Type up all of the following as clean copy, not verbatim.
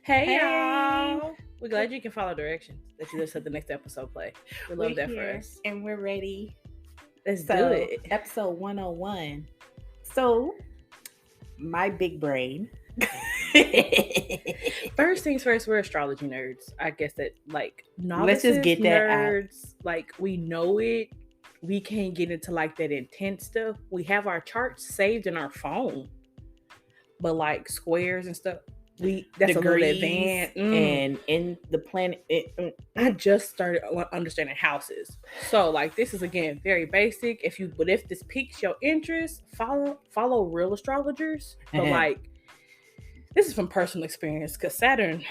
Hey, Hey, y'all. We're glad you can follow directions that you listen to the next episode play. We love we're that for here us. and we're ready. Let's do So, it. episode 101. So, my big brain. First things first, we're astrology nerds. I guess that, like, Let's novices, just get that out. nerds, like, we know it. We can't get into, like, that intense stuff. We have our charts saved in our phone. But, like, squares and stuff, that's Degrees a little advanced. and in the planet. I just started understanding houses. So, like, this is again very basic. But if this piques your interest, follow real astrologers. But like, this is from personal experience because Saturn.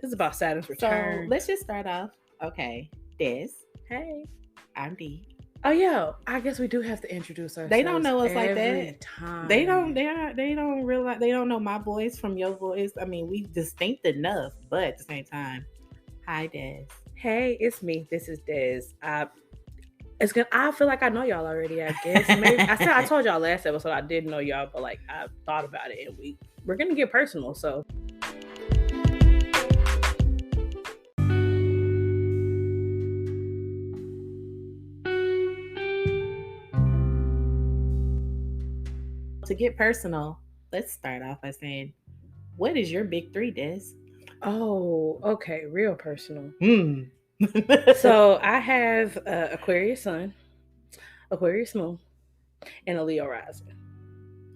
This is about Saturn's return. So let's just start off. Okay, Des. Hey, I'm D. Oh yeah, I guess we do have to introduce ourselves. They don't know us like every that. time. They don't realize. They don't know my voice from your voice. I mean, we distinct enough, but at the same time, hi, Des. Hey, it's me. This is Des. It's good. I feel like I know y'all already. I guess maybe I told y'all last episode I didn't know y'all, but like I thought about it, and we're gonna get personal. So. To get personal, let's start off by saying, what is your big three, Des? Oh, okay. Real personal. So I have Aquarius Sun, Aquarius Moon, and a Leo rising.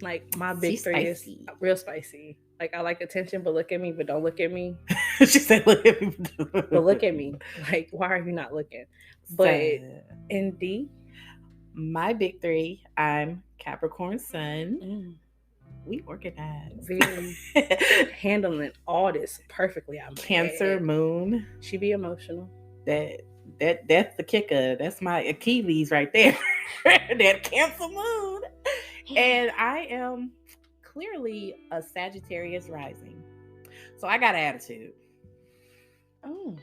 Like my big three is real spicy. Like I like attention, but look at me, but don't look at me. She said, "Look at me, but look at me." Like, why are you not looking? But in D, my big three, I'm Capricorn Sun. We organized. Very handling all this perfectly. I'm Cancer Moon. She be emotional. That's the kicker. That's my Achilles right there. That Cancer Moon. And I am clearly a Sagittarius rising. So I got an attitude. Oh.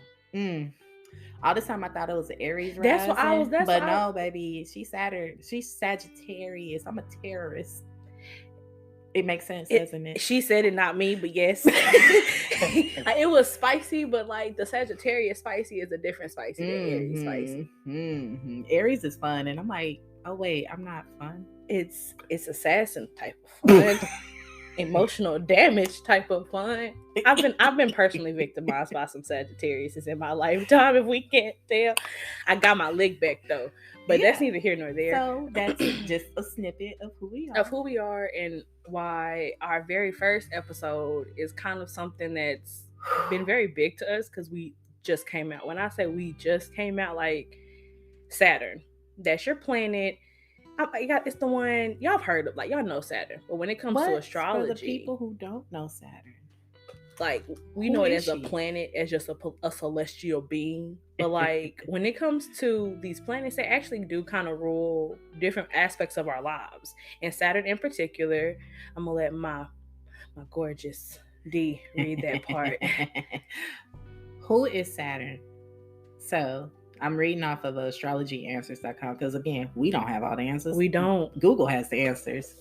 All this time I thought it was an Aries rising. That's what I was. No, baby. She's Saturn. She's Sagittarius. I'm a terrorist. It makes sense, doesn't it? She said it, not me, but yes. It was spicy, but like the Sagittarius spicy is a different spicy than Aries spicy. Aries is fun, and I'm like, oh wait, I'm not fun. It's assassin type of fun. Emotional damage type of fun. I've been personally victimized by some Sagittarius in my lifetime, if we can't tell. I got my leg back though. But that's neither here nor there. So that's just a snippet of who we are. Of who we are and why our very first episode is kind of something that's been very big to us because we just came out. When I say we just came out, like Saturn, that's your planet. It's the one y'all have heard of, like y'all know Saturn. But when it comes to astrology, for the people who don't know Saturn, like we know it as a planet, as just a celestial being. But like when it comes to these planets, they actually do kind of rule different aspects of our lives. And Saturn in particular, I'm gonna let my gorgeous D read that part. Who is Saturn? So I'm reading off of astrologyanswers.com because again, we don't have all the answers. We don't. Google has the answers.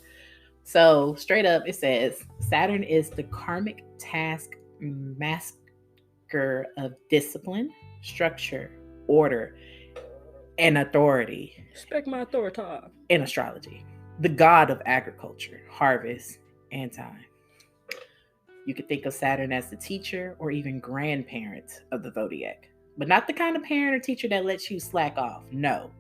So straight up, it says Saturn is the karmic task master of discipline, structure, order, and authority. Respect my authority. In astrology, the god of agriculture, harvest, and time. You could think of Saturn as the teacher or even grandparent of the zodiac, but not the kind of parent or teacher that lets you slack off. No.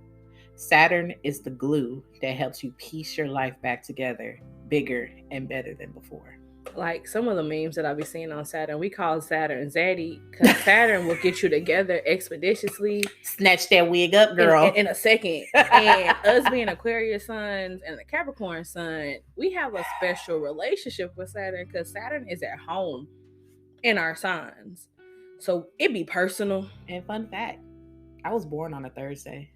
Saturn is the glue that helps you piece your life back together, bigger and better than before. Like some of the memes that I'll be seeing on Saturn, we call Saturn Zaddy because Saturn will get you together expeditiously. Snatch that wig up, girl. In a second. And us being Aquarius suns and the Capricorn sun, we have a special relationship with Saturn because Saturn is at home in our signs. So it be personal. And fun fact, I was born on a Thursday.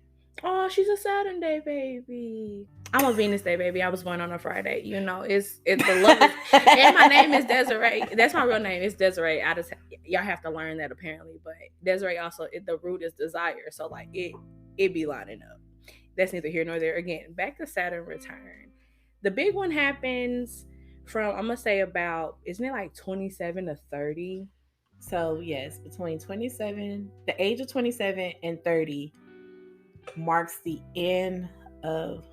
Oh, she's a Saturn day baby. I'm a Venus day baby. I was born on a Friday. You know, it's the love. And my name is Desiree. That's my real name. It's Desiree. Y'all have to learn that apparently. But Desiree also, the root is desire. So like it be lining up. That's neither here nor there. Again, back to Saturn return. The big one happens from, I'm gonna say about, isn't it like 27 to 30? So yes, between 27, the age of 27 and 30 marks the end of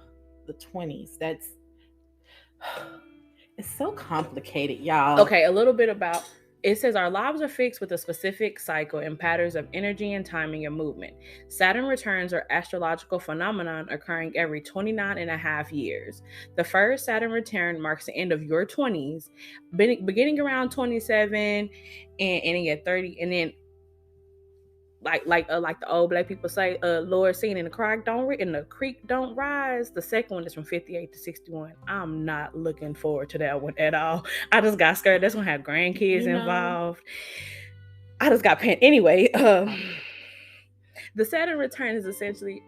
the 20s. That's it's so complicated, y'all. Okay, a little bit about it says our lives are fixed with a specific cycle and patterns of energy and timing and movement. Saturn returns are astrological phenomenon occurring every 29 and a half years. The first Saturn return marks the end of your 20s, beginning around 27 and ending at 30, and then like the old black people say, Lord seen in the creek don't rise. The second one is from 58 to 61. I'm not looking forward to that one at all. I just got scared. That's gonna have grandkids involved. I just got panicked. Anyway, the Saturn return is essentially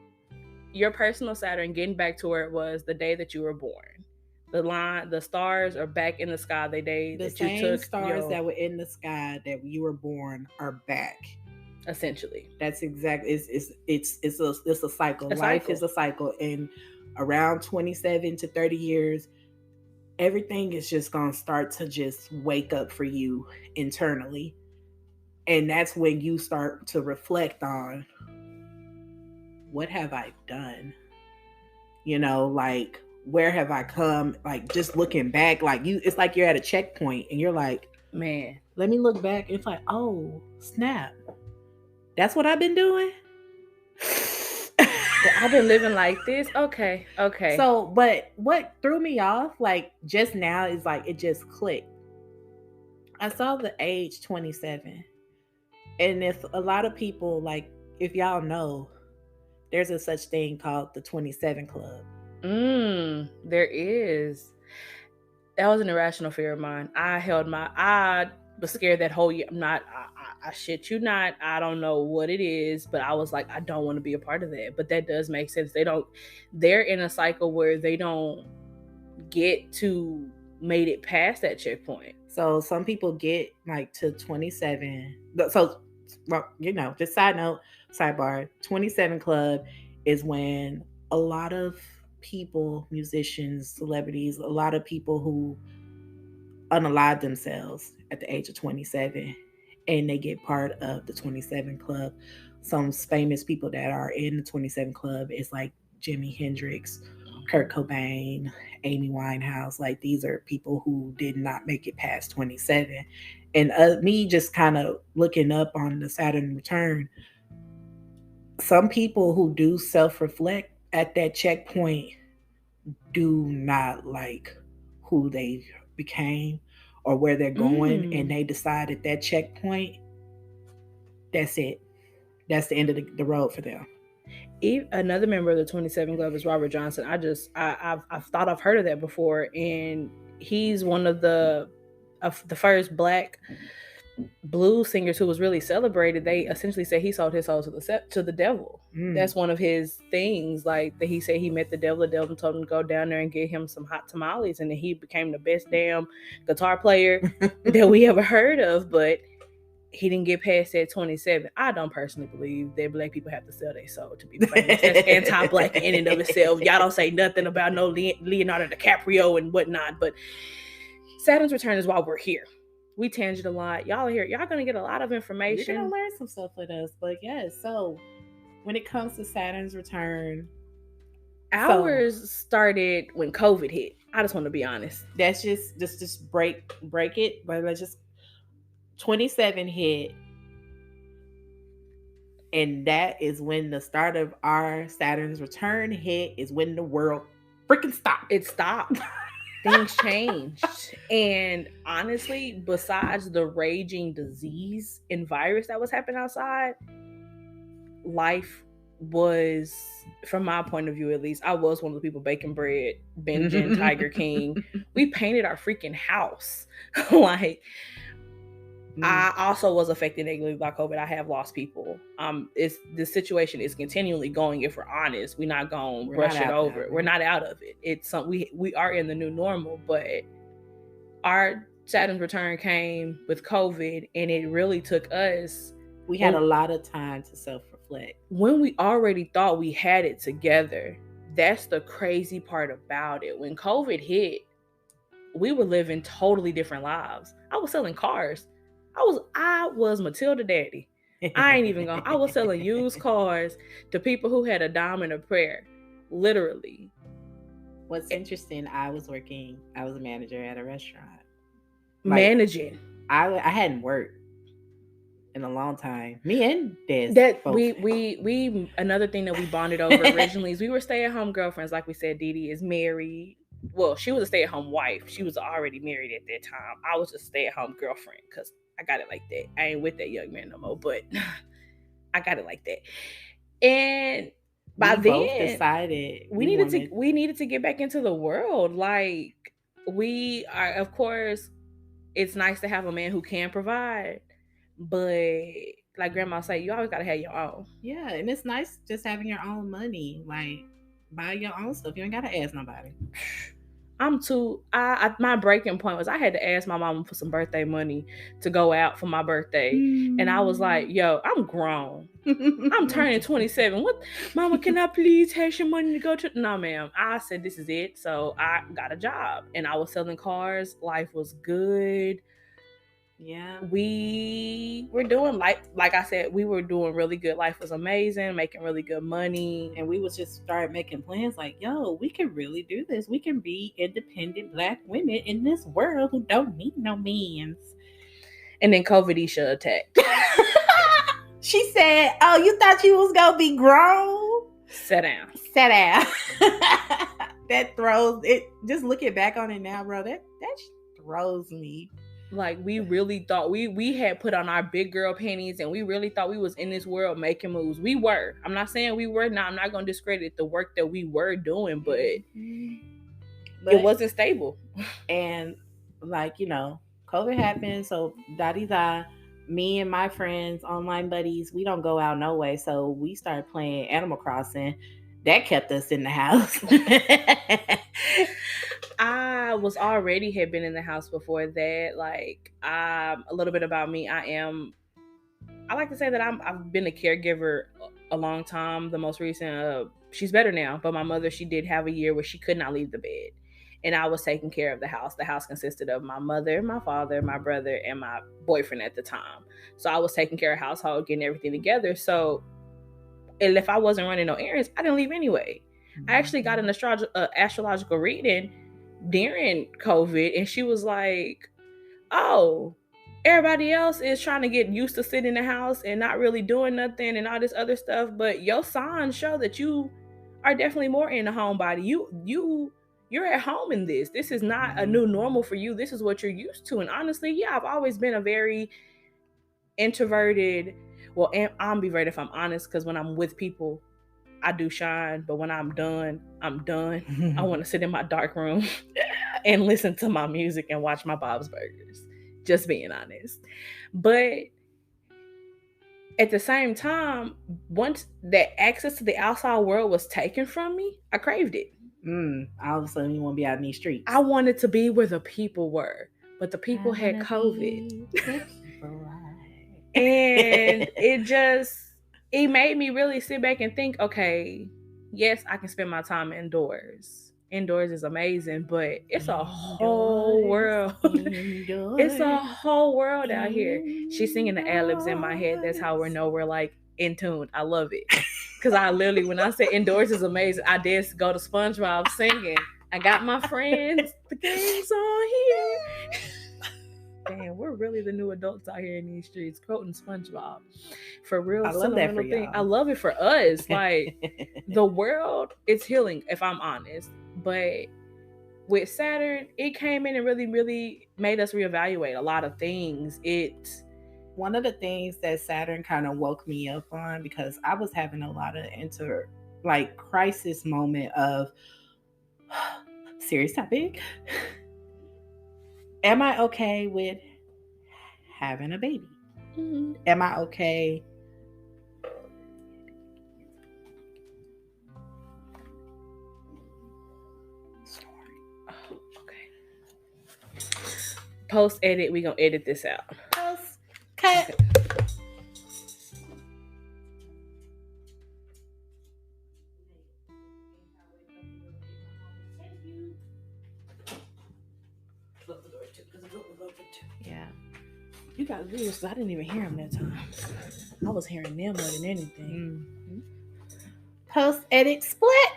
your personal Saturn getting back to where it was the day that you were born. The stars are back in the sky the day that you took. The stars that were in the sky that you were born are back. Essentially, that's exactly it's a cycle. Life is a cycle, and around 27 to 30 years, everything is just gonna start to just wake up for you internally, and that's when you start to reflect on what have I done, like where have I come, like just looking back, like it's like you're at a checkpoint and you're like, man, let me look back. It's like, oh snap, that's what I've been doing. I've been living like this. Okay. So, but what threw me off, like just now, is like it just clicked. I saw the age 27, and if a lot of people, like, if y'all know, there's a such thing called the 27 Club. There is. That was an irrational fear of mine. I was scared that whole year. I shit you not. I don't know what it is, but I was like, I don't want to be a part of that. But that does make sense. They're in a cycle where they don't get to made it past that checkpoint. So some people get like to 27. So, well, just sidebar, 27 Club is when a lot of people, musicians, celebrities, a lot of people who unalive themselves at the age of 27, and they get part of the 27 Club. Some famous people that are in the 27 Club is like Jimi Hendrix, Kurt Cobain, Amy Winehouse. Like, these are people who did not make it past 27. And me just kind of looking up on the Saturn return, some people who do self-reflect at that checkpoint do not like who they became or where they're going, and they decide at that checkpoint, that's it. That's the end of the road for them. Another member of the 27 Club is Robert Johnson. I've thought I've heard of that before, and he's one of the first Black blues singers who was really celebrated. They essentially say he sold his soul to the devil. That's one of his things. Like, that he said he met the devil told him to go down there and get him some hot tamales, and then he became the best damn guitar player that we ever heard of. But he didn't get past that 27. I don't personally believe that Black people have to sell their soul to be famous. That's anti-Black in and of itself. Y'all don't say nothing about no Leonardo DiCaprio and whatnot, but Saturn's return is why we're here. We tangent a lot. Y'all are here. Y'all gonna get a lot of information. You're gonna learn some stuff with us. But yes, so when it comes to Saturn's return, ours started when COVID hit. I just want to be honest. That's just break it. But let's just 27 hit, and that is when the start of our Saturn's return hit. Is when the world freaking stopped. It stopped. Things changed. And honestly, besides the raging disease and virus that was happening outside, life was, from my point of view at least, I was one of the people baking bread, binging Tiger King. We painted our freaking house. Like, I also was affected negatively by COVID. I have lost people. The situation is continually going. If we're honest, we're not going to brush it over. We're not out of it. It's we are in the new normal, but our Saturn's return came with COVID, and it really took us. We had a lot of time to self-reflect when we already thought we had it together. That's the crazy part about it. When COVID hit, we were living totally different lives. I was selling cars. I was Matilda Daddy. I ain't even gonna. I was selling used cars to people who had a dime and a prayer, literally. What's interesting, I was a manager at a restaurant. Managing. I hadn't worked in a long time. Me and Des. That we another thing that we bonded over originally is we were stay-at-home girlfriends. Like we said, Dee Dee is married. Well, she was a stay-at-home wife. She was already married at that time. I was a stay-at-home girlfriend because I got it like that. I ain't with that young man no more, but I got it like that. And by then, both decided we needed to get back into the world. Like, we are, of course, it's nice to have a man who can provide, but like Grandma said, you always gotta have your own. Yeah, and it's nice just having your own money. Like, buy your own stuff. You ain't gotta ask nobody. My breaking point was I had to ask my mama for some birthday money to go out for my birthday. And I was like, yo, I'm grown. I'm turning 27. What, Mama, can I please have some money to go to? No, ma'am. I said, this is it. So I got a job and I was selling cars. Life was good. Yeah. We were doing, like I said, we were doing really good. Life was amazing, making really good money. And we was just start making plans like, yo, we can really do this. We can be independent Black women in this world who don't need no means. And then COVID Isha attacked. She said, oh, you thought you was going to be grown? Sit down. That throws it. Just looking back on it now, bro, that throws me. Like, we really thought we had put on our big girl panties and we really thought we was in this world making moves. We were. I'm not saying we were not. I'm not going to discredit the work that we were doing, but it wasn't stable. And like, COVID happened. So da-dee-da, me and my friends, online buddies, we don't go out no way. So we started playing Animal Crossing. That kept us in the house. I was already had been in the house before that. Like, a little bit about me. I like to say that I've been a caregiver a long time. The most recent, she's better now, but my mother, she did have a year where she could not leave the bed. And I was taking care of the house. The house consisted of my mother, my father, my brother, and my boyfriend at the time. So I was taking care of household, getting everything together. So, and if I wasn't running no errands, I didn't leave anyway. I actually got an astrological reading during COVID, and she was like, oh, everybody else is trying to get used to sitting in the house and not really doing nothing and all this other stuff, but your signs show that you are definitely more in the homebody. You're at home in this. This is not a new normal for you. This is what you're used to. And honestly, yeah, I've always been a very introverted, well, ambivert if I'm honest, because when I'm with people, I do shine, but when I'm done, I'm done. I want to sit in my dark room and listen to my music and watch my Bob's Burgers. Just being honest. But at the same time, once that access to the outside world was taken from me, I craved it. All of a sudden, you want to be out in these streets. I wanted to be where the people were, but the people had COVID. And it made me really sit back and think, okay, yes, I can spend my time indoors. Indoors is amazing, but it's a whole world. It's a whole world out here. She's singing the ad-libs in my head. That's how we know we're like in tune. I love it. Because I literally, when I say indoors is amazing, I did go to SpongeBob singing. I got my friends. The game's on here. Damn, we're really the new adults out here in these streets quoting SpongeBob. For real, I love that for y'all. I love it for us. Like, the world is healing, if I'm honest. But with Saturn, it came in and really, really made us reevaluate a lot of things. One of the things that Saturn kind of woke me up on, because I was having a lot of crisis moment of serious topic. Am I okay with having a baby? Mm-hmm. Am I okay? Oh, okay. Post edit, we gonna edit this out. Post cut. Yeah. You got to do this. I didn't even hear him that time. I was hearing them more than anything. Mm-hmm. Post-edit split.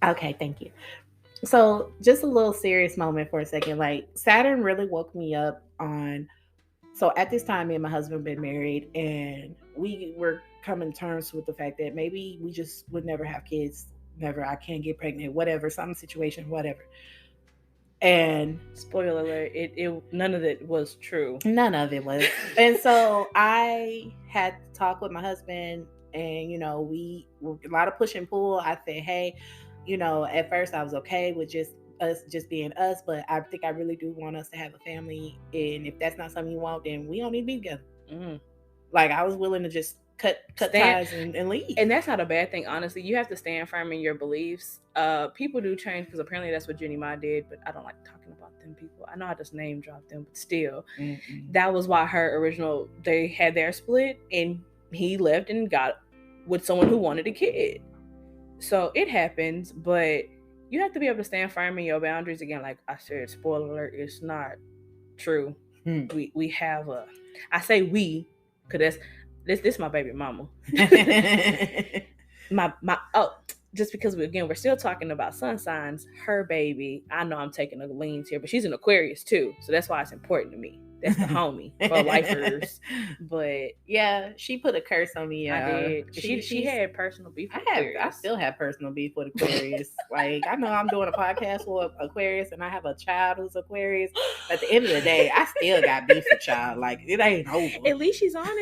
Okay, thank you. So just a little serious moment for a second. Like Saturn really woke me up on. So at this time, me and my husband been married, and we were coming to terms with the fact that maybe we just would never have kids. Never, I can't get pregnant, whatever, some situation, whatever. And spoiler alert, it none of it was true. None of it was. And so I had to talk with my husband, and we were a lot of push and pull. I said, hey, at first I was okay with just us just being us, but I think I really do want us to have a family, and if that's not something you want, then we don't need to be together. Like I was willing to just cut ties and leave. And that's not a bad thing, honestly. You have to stand firm in your beliefs. People do change, because apparently that's what Jenny Ma did, but I don't like talking about them people. I know I just name dropped them, but still, that was why they had their split, and he left and got with someone who wanted a kid. So it happens, but you have to be able to stand firm in your boundaries. Again, like I said, spoiler alert, it's not true. We have I say we, because this my baby mama. Just because we're still talking about sun signs, her baby, I know I'm taking a leans here, but she's an Aquarius too, so that's why it's important to me. That's the homie for lifers. But yeah, she put a curse on me. I did. She had personal beef with Aquarius. I still have personal beef with Aquarius. Like, I know I'm doing a podcast for Aquarius, and I have a child who's Aquarius. At the end of the day, I still got beef with child. Like, it ain't over. At least she's honest.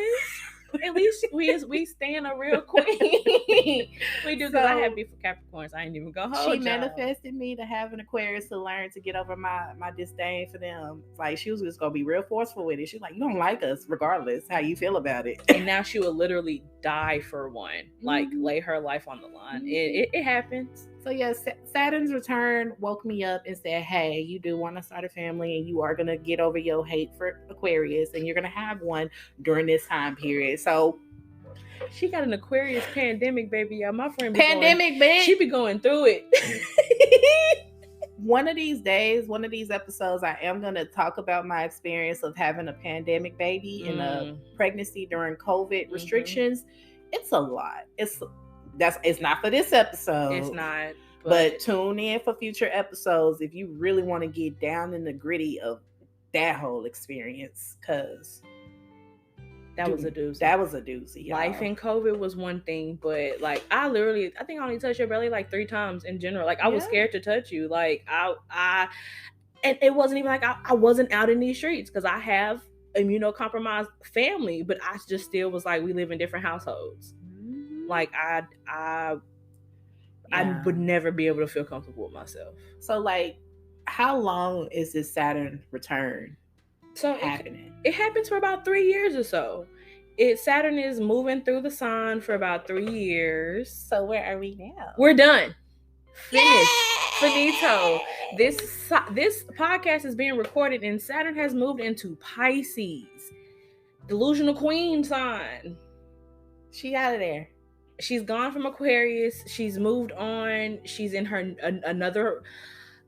At least we stand a real queen. We do, because I have beef with Capricorns. I ain't even gonna hold. She manifested me to have an Aquarius to learn to get over my disdain for them. Like, she was just gonna be real forceful with it. She's like, you don't like us regardless how you feel about it. And now she will literally die for one. Like, lay her life on the line. It happens. So yeah, Saturn's return woke me up and said, hey, you do want to start a family, and you are going to get over your hate for Aquarius, and you're going to have one during this time period. So she got an Aquarius pandemic, baby. Yeah, my friend she be going through it. One of these days, one of these episodes, I am going to talk about my experience of having a pandemic baby and a pregnancy during COVID restrictions. It's a lot. It's not for this episode. It's not. But tune in for future episodes if you really want to get down in the gritty of that whole experience, because that was a doozy. That was a doozy. Life in COVID was one thing, but like I think I only touched your belly like 3 times in general. Like I was scared to touch you. Like I and it wasn't even like I wasn't out in these streets, because I have immunocompromised family, but I just still was like, we live in different households. Like I would never be able to feel comfortable with myself. So like, how long is this Saturn return happening? It happens for about 3 years or so. Saturn is moving through the sign for about 3 years. So where are we now? We're done. Finished. Finito. This podcast is being recorded, and Saturn has moved into Pisces, delusional queen sign. She out of there. She's gone from Aquarius. She's moved on. She's in her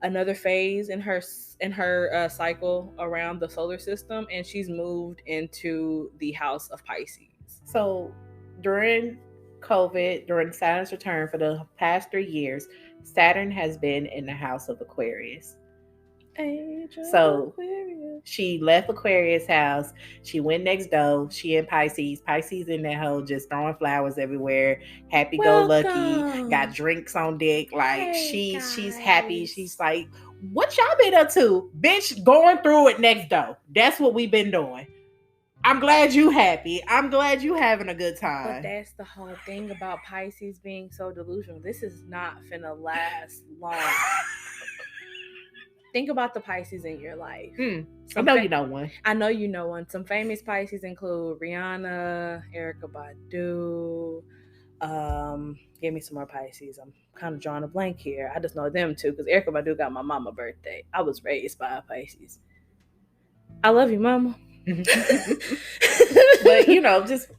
another phase in her cycle around the solar system, and she's moved into the house of Pisces. So during COVID, during Saturn's return for the past 3 years, Saturn has been in the house of Aquarius. She left Aquarius house. She went next door. She in Pisces. Pisces in that hole, just throwing flowers everywhere. Happy go lucky. Got drinks on deck. Like she's happy. She's like, what y'all been up to? Bitch, going through it next door. That's what we've been doing. I'm glad you happy. I'm glad you having a good time. But that's the whole thing about Pisces being so delusional. This is not finna last long. Think about the Pisces in your life. I know you know one. I know you know one. Some famous Pisces include Rihanna, Erykah Badu. Give me some more Pisces. I'm kind of drawing a blank here. I just know them too, because Erykah Badu got my mama birthday. I was raised by a Pisces. I love you, mama. But just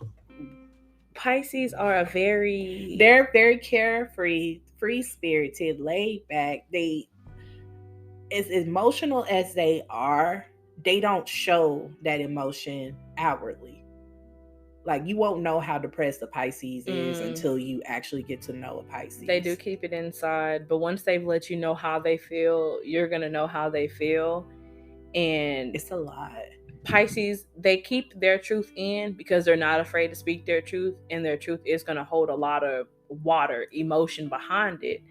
Pisces are they're very carefree, free-spirited, laid back. As emotional as they are, they don't show that emotion outwardly. Like, you won't know how depressed a Pisces is until you actually get to know a Pisces. They do keep it inside, but once they've let you know how they feel, you're gonna know how they feel. And it's a lot. Pisces, they keep their truth in because they're not afraid to speak their truth, and their truth is gonna hold a lot of water, emotion behind it.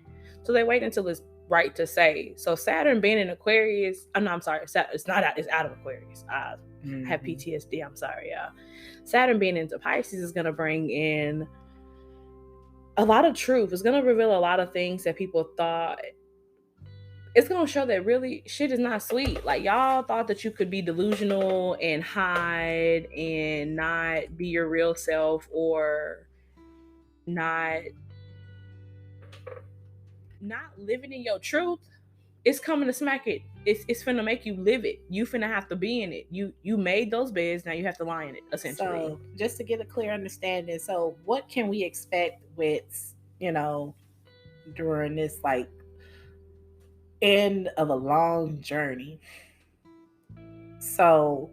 So they wait until it's right to say. So Saturn being in Aquarius, I'm sorry, it's out of Aquarius. I have PTSD. I'm sorry, y'all. Saturn being into Pisces is gonna bring in a lot of truth. It's gonna reveal a lot of things that people thought. It's gonna show that really shit is not sweet. Like, y'all thought that you could be delusional and hide and not be your real self, or not living in your truth. It's coming to smack it. It's finna make you live it. You finna have to be in it. You made those beds, now you have to lie in it, essentially. So just to get a clear understanding, so what can we expect with, during this like end of a long journey? So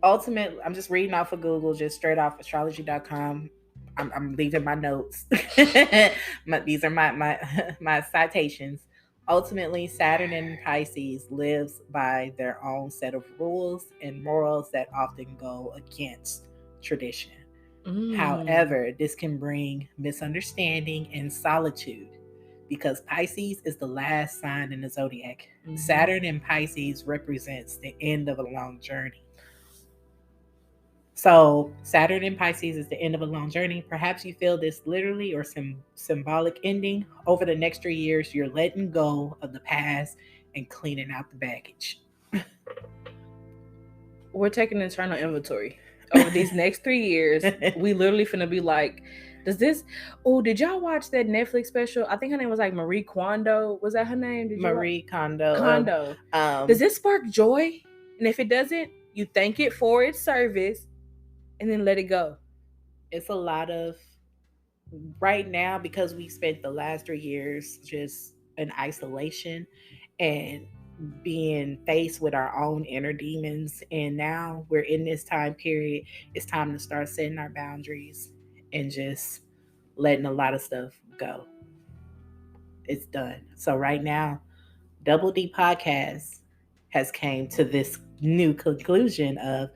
ultimately, I'm just reading off of Google, just straight off astrology.com. I'm leaving my notes. These are my citations. Ultimately, Saturn in Pisces lives by their own set of rules and morals that often go against tradition. However, this can bring misunderstanding and solitude, because Pisces is the last sign in the zodiac. Saturn in Pisces represents the end of a long journey. So Saturn in Pisces is the end of a long journey. Perhaps you feel this literally or symbolic ending. Over the next 3 years, you're letting go of the past and cleaning out the baggage. We're taking an internal inventory. Over these next 3 years, we literally finna be like, did y'all watch that Netflix special? I think her name was like Marie Kondo. Was that her name? Marie Kondo. Does this spark joy? And if it doesn't, you thank it for its service and then let it go. It's a lot of, right now, because we spent the last 3 years just in isolation and being faced with our own inner demons, and now we're in this time period, it's time to start setting our boundaries and just letting a lot of stuff go. It's done. So right now, Double D Podcast has came to this new conclusion of,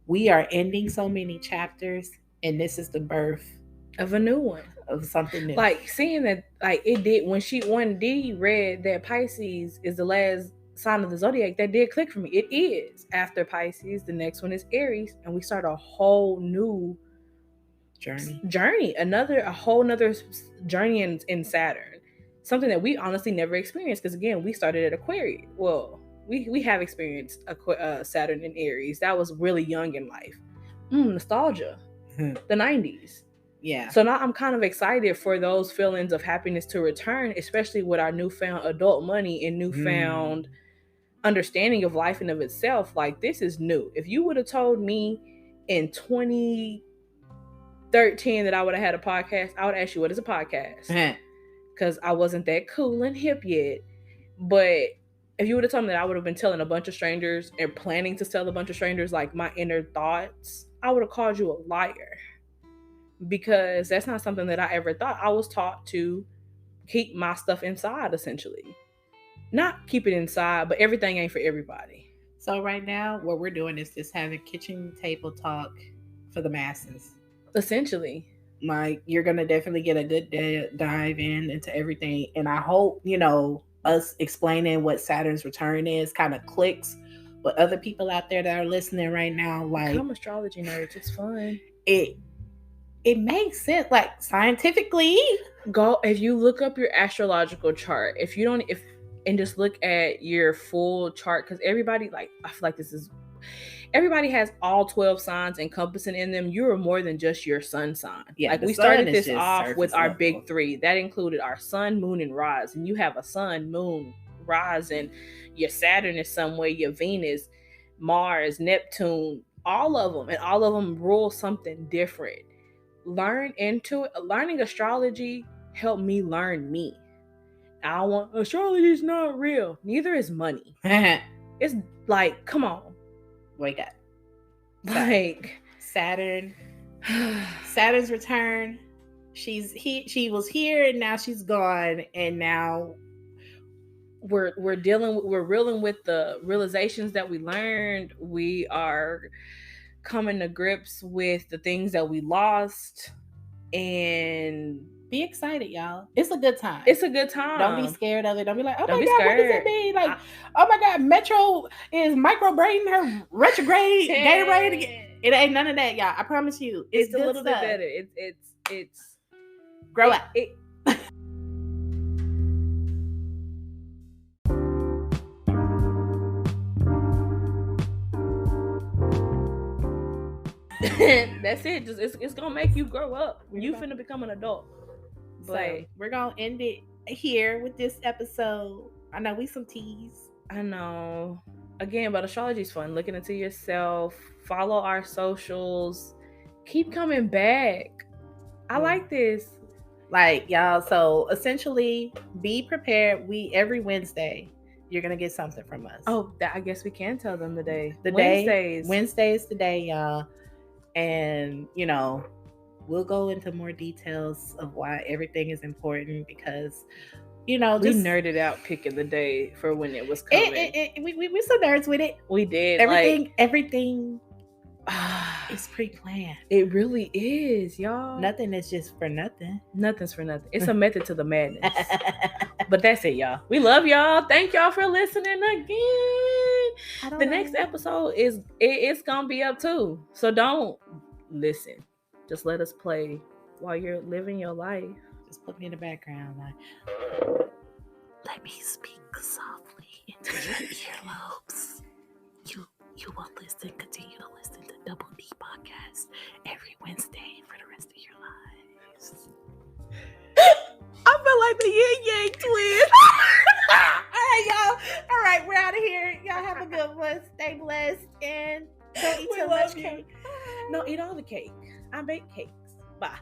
we are ending so many chapters, and this is the birth of a new one, of something new. Like, seeing that, like, it did when Dee read that Pisces is the last sign of the zodiac, that did click for me. It is. After Pisces, the next one is Aries, and we start a whole new journey, a whole nother journey in Saturn, something that we honestly never experienced, because again, we started at Aquarius. Well, we have experienced Saturn in Aries. That was really young in life. Nostalgia. The 90s. Yeah. So now I'm kind of excited for those feelings of happiness to return, especially with our newfound adult money and newfound understanding of life and of itself. Like, this is new. If you would have told me in 2013 that I would have had a podcast, I would ask you, what is a podcast? Because I wasn't that cool and hip yet. But if you would have told me that I would have been telling a bunch of strangers and planning to tell a bunch of strangers like my inner thoughts, I would have called you a liar. Because that's not something that I ever thought. I was taught to keep my stuff inside, essentially. Not keep it inside, but everything ain't for everybody. So right now, what we're doing is just having kitchen table talk for the masses. Essentially. Like, you're going to definitely get a good dive into everything. And I hope, us explaining what Saturn's return is kind of clicks with other people out there that are listening right now. Like, become astrology nerds. It's fun. It makes sense, like, scientifically. Go, if you look up your astrological chart, and just look at your full chart, because everybody, like, I feel like everybody has all 12 signs encompassing in them. You are more than just your sun sign. Yeah, like, we started this off with our big three. That included our sun, moon, and rise. And you have a sun, moon, rise, and your Saturn is somewhere, your Venus, Mars, Neptune, all of them. And all of them rule something different. Learning astrology helped me learn me. Astrology is not real. Neither is money. It's like, come on. Wake up. Like Saturn's return. She was here and now she's gone, and now we're reeling with the realizations that we learned. We are coming to grips with the things that we lost, and be excited, y'all. It's a good time. It's a good time. Don't be scared of it. Don't be like, oh my God, what does it mean? Like, oh my God, Metro is microbraiding her retrograde Gatorade again. It ain't none of that, y'all. I promise you. It's a little bit better. It's grow up. That's it. Just it's gonna make you grow up. You finna become an adult. But so we're gonna end it here with this episode. I know we some teas. I know. Again, but astrology's fun. Looking into yourself. Follow our socials. Keep coming back. I like this. Like, y'all, so essentially be prepared. Every Wednesday you're gonna get something from us. Oh, I guess we can tell them today. Wednesday is today, y'all. And we'll go into more details of why everything is important, because we nerded out picking the day for when it was coming. We some nerds with it. We did. Everything is pre-planned. It really is, y'all. Nothing is just for nothing. Nothing's for nothing. It's a method to the madness. But that's it, y'all. We love y'all. Thank y'all for listening again. The next episode it's gonna be up too. So don't listen. Just let us play while you're living your life. Just put me in the background, like, let me speak softly into your earlobes. You will continue to listen to Double D Podcast every Wednesday for the rest of your lives. I feel like the Yin Yang twins. All right, y'all. All right, we're out of here. Y'all have a good one. Stay blessed and don't eat too much cake. No, eat all the cake. I bake cakes. Bye.